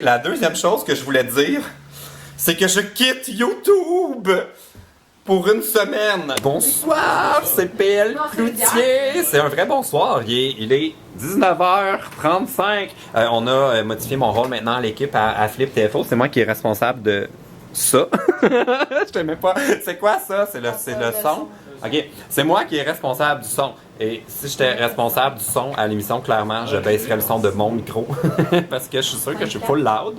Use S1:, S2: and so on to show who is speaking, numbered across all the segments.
S1: la deuxième chose que je voulais dire, c'est que je quitte YouTube pour une semaine. Bonsoir, c'est PL Cloutier. C'est un vrai bonsoir. Il est 19h35. On a modifié mon rôle maintenant à l'équipe à Flip TFO. C'est moi qui est responsable de ça. Je sais même pas. C'est quoi ça? C'est le son? OK. C'est moi qui est responsable du son. Et si j'étais responsable du son à l'émission, clairement, je baisserais le son de mon micro. Parce que je suis sûr que je suis full loud.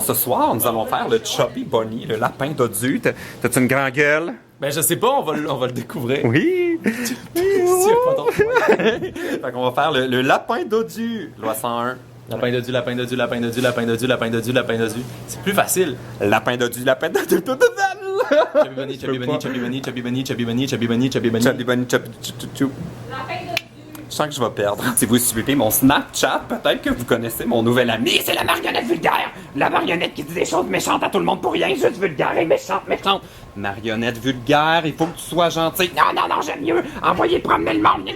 S1: Ce soir, nous allons faire le Chubby Bunny, le lapin dodu. T'as-tu une grande gueule?
S2: Ben, je sais pas, on va le découvrir.
S1: Oui!
S2: Pas d'autre.
S1: Fait qu'on va faire le lapin dodu, loi 101.
S2: Lapin dodu, lapin dodu, lapin dodu, lapin dodu, lapin dodu, lapin dodu. C'est plus facile.
S1: Lapin dodu, lapin dodu,
S2: Chubby Bunny, Chubby Bunny, Chubby Bunny, Chubby Bunny, Chubby Bunny, Chubby Bunny, Chubby Bunny.
S1: Chubby Bunny, Chubby Bunny. Je sens que je vais perdre. Si vous suivez mon Snapchat, peut-être que vous connaissez mon nouvel ami, c'est la marionnette vulgaire. La marionnette qui dit des choses méchantes à tout le monde pour rien, juste vulgaire et méchante. Marionnette vulgaire, il faut que tu sois gentil. Non, j'aime mieux. Envoyer promener le monde.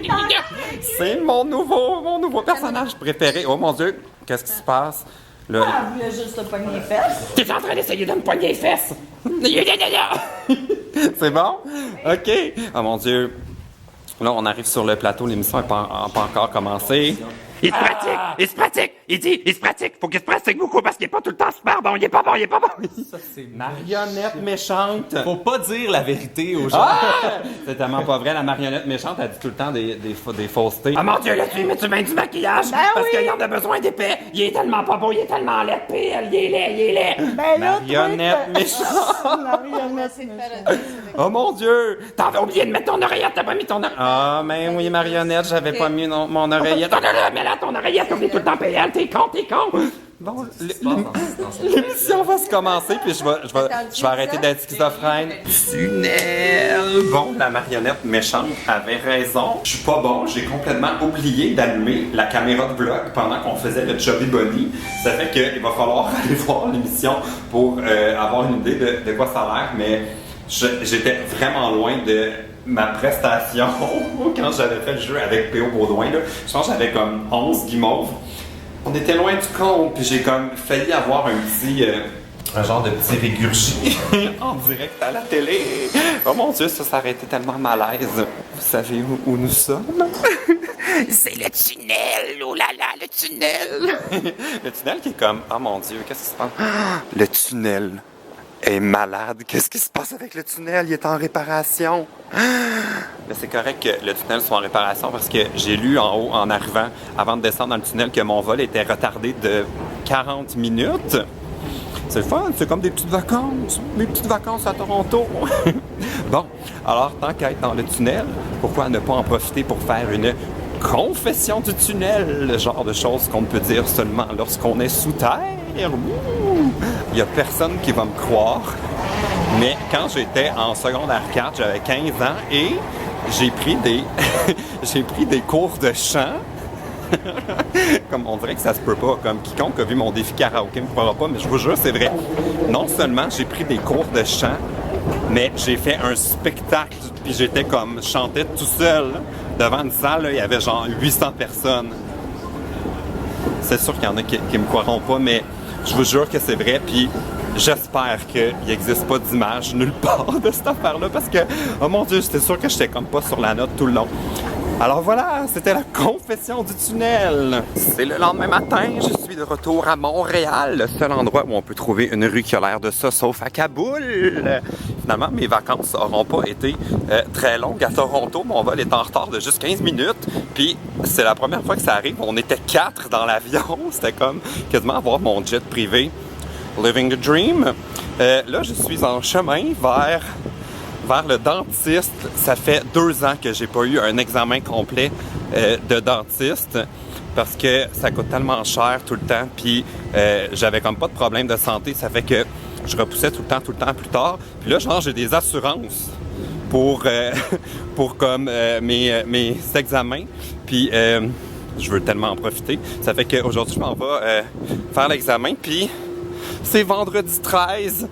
S1: C'est mon nouveau personnage préféré. Oh mon Dieu, qu'est-ce qui se passe?
S3: Elle voulait juste te pogner les fesses.
S1: T'es en train d'essayer de me pogner les fesses. C'est bon? OK. Oh mon Dieu. Là, on arrive sur le plateau, l'émission n'est pas encore commencée. Il se pratique! Il se pratique! Faut qu'il se pratique beaucoup parce qu'il est pas tout le temps super bon, il est pas bon!
S2: Ça, c'est
S1: Marionnette méchante!
S2: Faut pas dire la vérité aux gens.
S1: Ah! C'est tellement pas vrai, la marionnette méchante, elle dit tout le temps des faussetés. Ah mon Dieu, là, tu mets du maquillage parce qu'il en a besoin d'épais. Il est tellement pas beau, il est tellement laid, PL, il est laid.
S3: Ben là,
S1: Marionnette méchante!
S3: Marionnette méchante.
S1: Oh mon Dieu! T'avais oublié de mettre ton oreillette, t'as pas mis ton oreillette. Ah, mais oui, marionnette, j'avais pas mis mon oreillette. Mais là, ton oreillette, oublie tout le temps PL, t'es con! Bon, l'émission va se commencer, puis je vais arrêter d'être schizophrène. Tunnel! Bon, la marionnette méchante avait raison. Je suis pas bon, j'ai complètement oublié d'allumer la caméra de vlog pendant qu'on faisait le Chubby Bunny. Ça fait qu'il va falloir aller voir l'émission pour avoir une idée de quoi ça a l'air, mais j'étais vraiment loin de ma prestation quand j'avais fait le jeu avec P.O. Baudouin. Là. Je pense que j'avais comme 11 guimauves. On était loin du compte, puis j'ai comme failli avoir un genre de petit régurgie en direct à la télé. Oh mon Dieu, ça aurait été tellement malaise. Vous savez où nous sommes? C'est le tunnel! Oh là là, le tunnel! Le tunnel qui est comme, oh mon Dieu, qu'est-ce qui se passe? Le tunnel est malade. Qu'est-ce qui se passe avec le tunnel? Il est en réparation. Mais c'est correct que le tunnel soit en réparation parce que j'ai lu en haut, en arrivant, avant de descendre dans le tunnel, que mon vol était retardé de 40 minutes. C'est le fun, c'est comme des petites vacances à Toronto. Bon, alors tant qu'à être dans le tunnel, pourquoi ne pas en profiter pour faire une confession du tunnel? Le genre de choses qu'on peut dire seulement lorsqu'on est sous terre. Il n'y a personne qui va me croire. Mais quand j'étais en secondaire 4, j'avais 15 ans et j'ai pris des cours de chant. Comme on dirait que ça se peut pas. Comme quiconque a vu mon défi karaoké ne me croira pas, mais je vous jure, c'est vrai. Non seulement j'ai pris des cours de chant, mais j'ai fait un spectacle. Puis je chantais tout seul. Devant une salle, là, il y avait genre 800 personnes. C'est sûr qu'il y en a qui me croiront pas, mais je vous jure que c'est vrai. Puis j'espère qu'il n'existe pas d'image nulle part de cette affaire-là parce que, oh mon Dieu, j'étais sûr que j'étais comme pas sur la note tout le long. Alors voilà, c'était la confession du tunnel. C'est le lendemain matin, je suis de retour à Montréal, le seul endroit où on peut trouver une rue qui a l'air de ça, sauf à Kaboul. Finalement, mes vacances n'auront pas été très longues à Toronto. Mon vol est en retard de juste 15 minutes. Puis c'est la première fois que ça arrive. On était 4 dans l'avion. C'était comme quasiment avoir mon jet privé. Living the dream. Là, je suis en chemin vers le dentiste. Ça fait 2 ans que j'ai pas eu un examen complet de dentiste parce que ça coûte tellement cher tout le temps. Puis j'avais comme pas de problème de santé. Ça fait que je repoussais tout le temps plus tard. Puis là, genre, j'ai des assurances pour comme mes examens. Puis je veux tellement en profiter. Ça fait qu'aujourd'hui, je m'en vais faire l'examen. Puis c'est vendredi 13.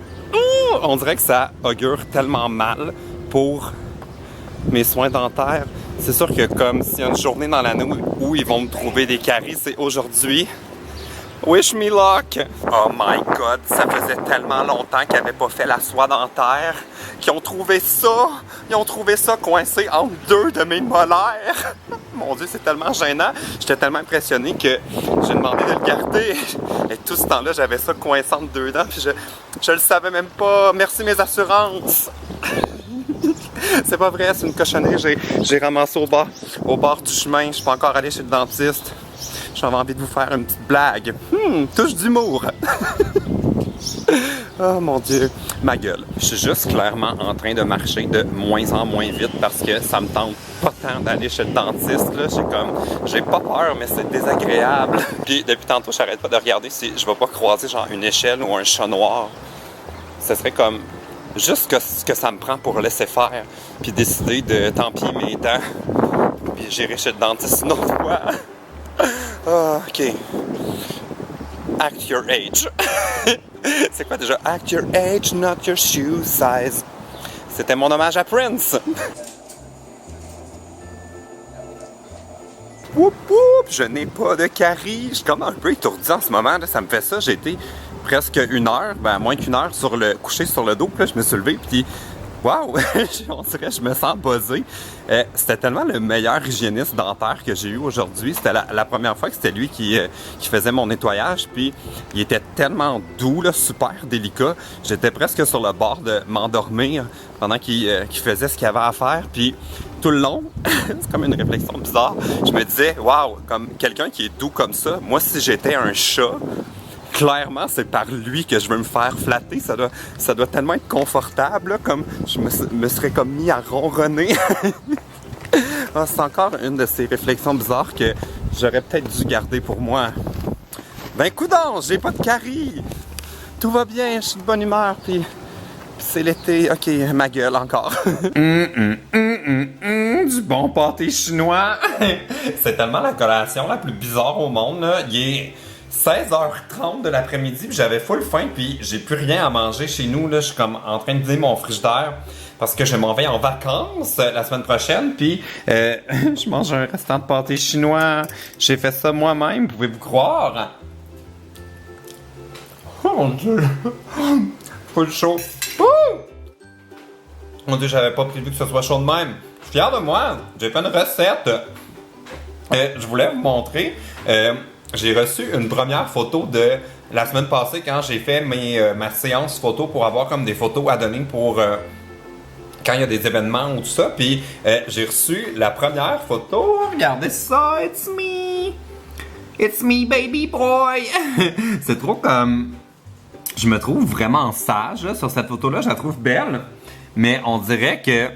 S1: On dirait que ça augure tellement mal pour mes soins dentaires. C'est sûr que comme s'il y a une journée dans l'année où ils vont me trouver des caries, c'est aujourd'hui. Wish me luck! Oh my God, ça faisait tellement longtemps qu'ils n'avaient pas fait la soie dentaire, qu'ils ont trouvé ça! Ils ont trouvé ça coincé entre deux de mes molaires! Mon Dieu, c'est tellement gênant! J'étais tellement impressionné que j'ai demandé de le garder. Et tout ce temps-là, j'avais ça coincé entre deux dents, puis je le savais même pas. Merci mes assurances! C'est pas vrai, c'est une cochonnerie. J'ai ramassé au bord du chemin. Je suis pas encore allé chez le dentiste. J'avais envie de vous faire une petite blague. Touche d'humour. Oh mon Dieu, ma gueule. Je suis juste clairement en train de marcher de moins en moins vite parce que ça me tente pas tant d'aller chez le dentiste. J'ai pas peur, mais c'est désagréable. Puis depuis tantôt, j'arrête pas de regarder si je vais pas croiser genre une échelle ou un chat noir. Ce serait comme juste ce que ça me prend pour laisser faire, puis décider de tant pis mes dents, puis j'irai chez le dentiste une autre fois. OK. Act your age. C'est quoi déjà? Act your age, not your shoe size. C'était mon hommage à Prince. Whoop whoop, je n'ai pas de carie. Je suis comme un peu étourdi en ce moment, là, ça me fait ça. J'ai été presque une heure, moins qu'une heure, couché sur le dos. Puis là, je me suis levé, puis waouh, on dirait que je me sens buzzé. C'était tellement le meilleur hygiéniste dentaire que j'ai eu aujourd'hui. C'était la première fois que c'était lui qui faisait mon nettoyage. Puis il était tellement doux, là, super délicat. J'étais presque sur le bord de m'endormir pendant qu'il faisait ce qu'il avait à faire. Puis tout le long, c'est comme une réflexion bizarre, je me disais, waouh, comme quelqu'un qui est doux comme ça, moi si j'étais un chat, clairement, c'est par lui que je veux me faire flatter. Ça doit tellement être confortable, là, comme je me serais comme mis à ronronner. Ah, c'est encore une de ces réflexions bizarres que j'aurais peut-être dû garder pour moi. Ben coudonc, j'ai pas de carie. Tout va bien, je suis de bonne humeur, puis c'est l'été. OK, ma gueule encore. Du bon pâté chinois. C'est tellement la collation la plus bizarre au monde, là. Il est 16h30 de l'après-midi, puis j'avais full faim, puis j'ai plus rien à manger chez nous. Là, je suis comme en train de vider mon frigidaire parce que je m'en vais en vacances la semaine prochaine, puis je mange un restant de pâté chinois. J'ai fait ça moi-même, pouvez-vous croire? Oh mon Dieu! Full chaud. Mon Dieu, j'avais pas prévu que ce soit chaud de même. Je suis fier de moi. J'ai fait une recette. Je voulais vous montrer. J'ai reçu une première photo de la semaine passée quand j'ai fait ma séance photo pour avoir comme des photos à donner pour quand il y a des événements ou tout ça. Puis j'ai reçu la première photo. Regardez ça, it's me. It's me, baby boy. C'est trop comme... Je me trouve vraiment sage là, sur cette photo-là. Je la trouve belle. Mais on dirait que...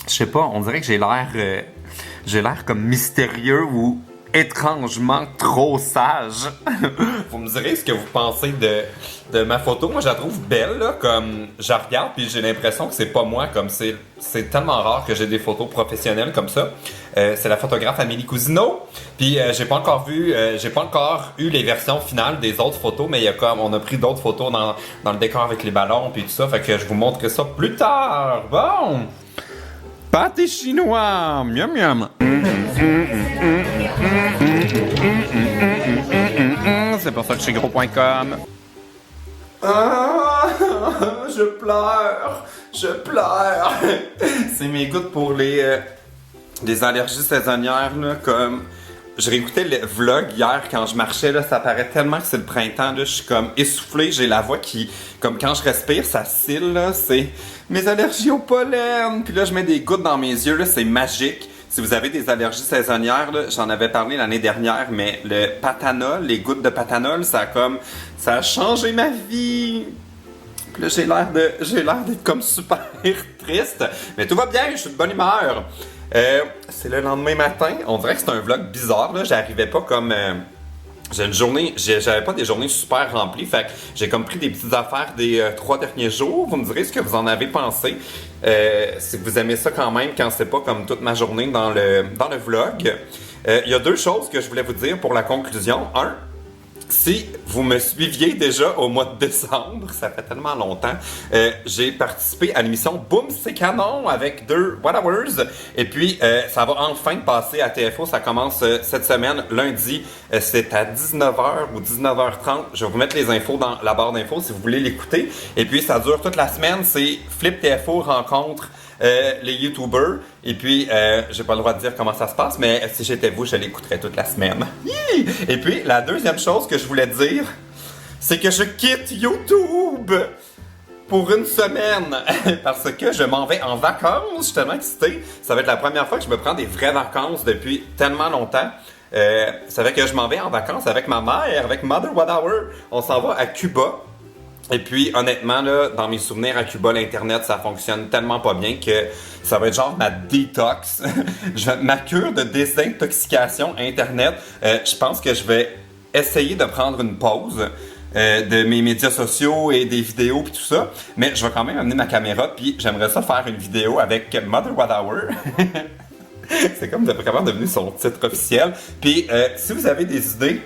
S1: Je sais pas, on dirait que j'ai l'air comme mystérieux ou étrangement trop sage. Vous me direz ce que vous pensez de ma photo. Moi, je la trouve belle, là, comme je la regarde, puis j'ai l'impression que c'est pas moi, comme c'est tellement rare que j'ai des photos professionnelles comme ça. C'est la photographe Amélie Cousineau. Puis j'ai pas encore eu les versions finales des autres photos, mais on a pris d'autres photos dans le décor avec les ballons puis tout ça, fait que je vous montrerai ça plus tard. Bon! Pâté chinois! Miam miam! C'est pour ça que je suis gros.com. Ah, je pleure! C'est mes gouttes pour les allergies saisonnières, là, comme... Je réécoutais le vlog hier quand je marchais, là, ça paraît tellement que c'est le printemps, là, je suis comme essoufflé, j'ai la voix qui, comme quand je respire, ça scille, là, c'est mes allergies au pollen, puis là je mets des gouttes dans mes yeux, là, c'est magique. Si vous avez des allergies saisonnières, là, j'en avais parlé l'année dernière, mais le Patanol, les gouttes de Patanol, ça a changé ma vie. Puis là j'ai l'air d'être comme super triste, mais tout va bien, je suis de bonne humeur. C'est le lendemain matin. On dirait que c'est un vlog bizarre, là. J'arrivais pas comme... j'avais pas des journées super remplies. Fait que j'ai comme pris des petites affaires des 3 derniers jours. Vous me direz ce que vous en avez pensé. Si vous aimez ça quand même, quand c'est pas comme toute ma journée dans le vlog. Il y a 2 choses que je voulais vous dire pour la conclusion. Un, Si vous me suiviez déjà au mois de décembre, ça fait tellement longtemps, j'ai participé à l'émission Boom, c'est canon avec 2 Whatever's. Et puis, ça va enfin passer à TFO. Ça commence cette semaine, lundi. C'est à 19h ou 19h30. Je vais vous mettre les infos dans la barre d'infos si vous voulez l'écouter. Et puis, ça dure toute la semaine. C'est Flip TFO rencontre les YouTubers. Et puis, j'ai pas le droit de dire comment ça se passe, mais si j'étais vous, je l'écouterais toute la semaine. Et puis, la deuxième chose que je voulais dire, c'est que je quitte YouTube pour une semaine parce que je m'en vais en vacances. Je suis tellement excité. Ça va être la première fois que je me prends des vraies vacances depuis tellement longtemps. Ça fait que je m'en vais en vacances avec ma mère, avec Mother Whatever. On s'en va à Cuba. Et puis, honnêtement, là, dans mes souvenirs à Cuba, l'Internet, ça fonctionne tellement pas bien que ça va être genre ma détox. Ma cure de désintoxication Internet. Je pense que je vais essayer de prendre une pause de mes médias sociaux et des vidéos puis tout ça. Mais je vais quand même amener ma caméra puis j'aimerais ça faire une vidéo avec Mother Whatever. C'est comme vraiment devenu son titre officiel. Puis, si vous avez des idées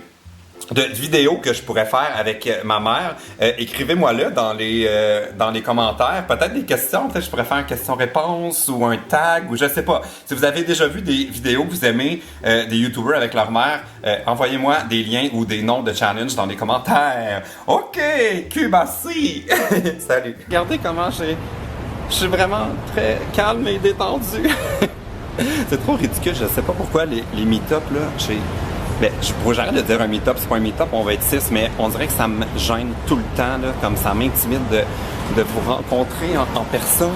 S1: de vidéos que je pourrais faire avec ma mère, écrivez-moi-le dans les commentaires. Peut-être des questions, peut-être que je pourrais faire une question-réponse ou un tag, ou je sais pas. Si vous avez déjà vu des vidéos que vous aimez des YouTubers avec leur mère, envoyez-moi des liens ou des noms de challenge dans les commentaires. OK, Cubassi! Salut! Regardez comment je suis vraiment très calme et détendu. C'est trop ridicule, je sais pas pourquoi les meet-up là, j'arrête de dire un meet-up, c'est pas un meet-up, on va être 6, mais on dirait que ça me gêne tout le temps, là, comme ça m'intimide de vous rencontrer en personne.